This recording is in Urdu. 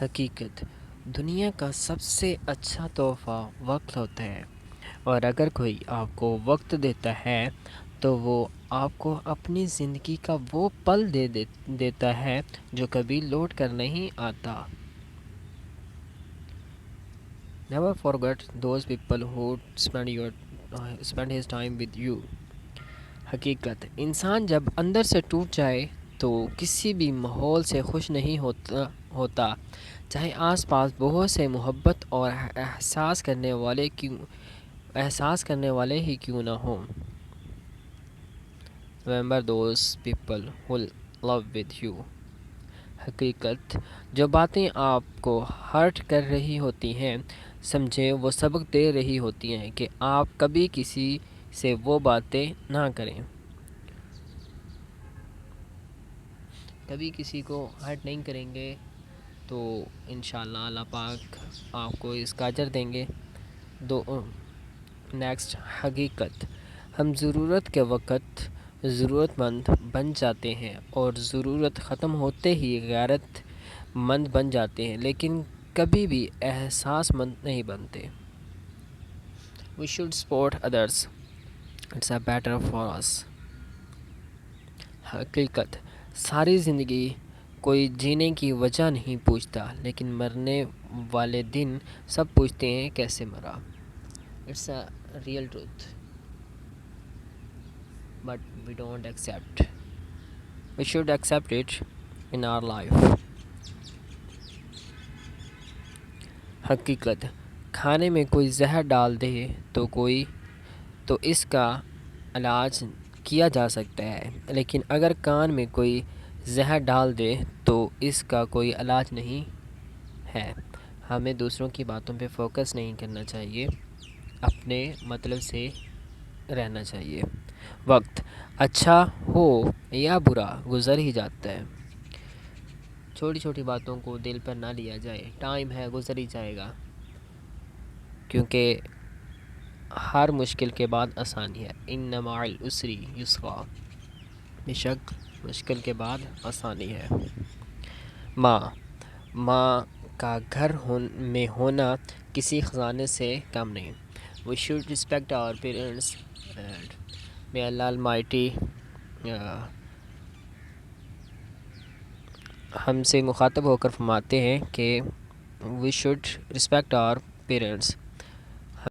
حقیقت دنیا کا سب سے اچھا تحفہ وقت ہوتا ہے، اور اگر کوئی آپ کو وقت دیتا ہے تو وہ آپ کو اپنی زندگی کا وہ پل دیتا ہے جو کبھی لوٹ کر نہیں آتا۔ Never forget those people who spend his time with you۔ حقیقت انسان جب اندر سے ٹوٹ جائے تو کسی بھی ماحول سے خوش نہیں ہوتا، چاہے آس پاس بہت سے محبت اور احساس کرنے والے ہی کیوں نہ ہوں۔ Remember those people who love with you۔ حقیقت جو باتیں آپ کو ہرٹ کر رہی ہوتی ہیں، سمجھیں وہ سبق دے رہی ہوتی ہیں کہ آپ کبھی کسی سے وہ باتیں نہ کریں، کبھی کسی کو ہرٹ نہیں کریں گے تو انشاءاللہ اللہ پاک آپ کو اس کا اجر دیں گے۔ نیکسٹ، حقیقت ہم ضرورت کے وقت ضرورت مند بن جاتے ہیں اور ضرورت ختم ہوتے ہی غیرت مند بن جاتے ہیں، لیکن کبھی بھی احساس مند نہیں بنتے۔ We should support others۔ It's a better for us۔ حقیقت ساری زندگی کوئی جینے کی وجہ نہیں پوچھتا، لیکن مرنے والے دن سب پوچھتے ہیں کیسے مرا۔ It's a real truth but we don't accept۔ We should accept it in our life۔ حقیقت کھانے میں کوئی زہر ڈال دے تو اس کا علاج کیا جا سکتا ہے، لیکن اگر کان میں کوئی زہر ڈال دے تو اس کا کوئی علاج نہیں ہے۔ ہمیں دوسروں کی باتوں پہ فوکس نہیں کرنا چاہیے، اپنے مطلب سے رہنا چاہیے۔ وقت اچھا ہو یا برا گزر ہی جاتا ہے، چھوٹی چھوٹی باتوں کو دل پر نہ لیا جائے، ٹائم ہے گزر ہی جائے گا، کیونکہ ہر مشکل کے بعد آسانی ہے۔ ان مع العسر یسرا، بے شک مشکل کے بعد آسانی ہے۔ ماں کا گھر میں ہونا کسی خزانے سے کم نہیں۔ We should respect our parents and may Allah Almighty ہم سے مخاطب ہو کر فرماتے ہیں کہ we should respect our parents۔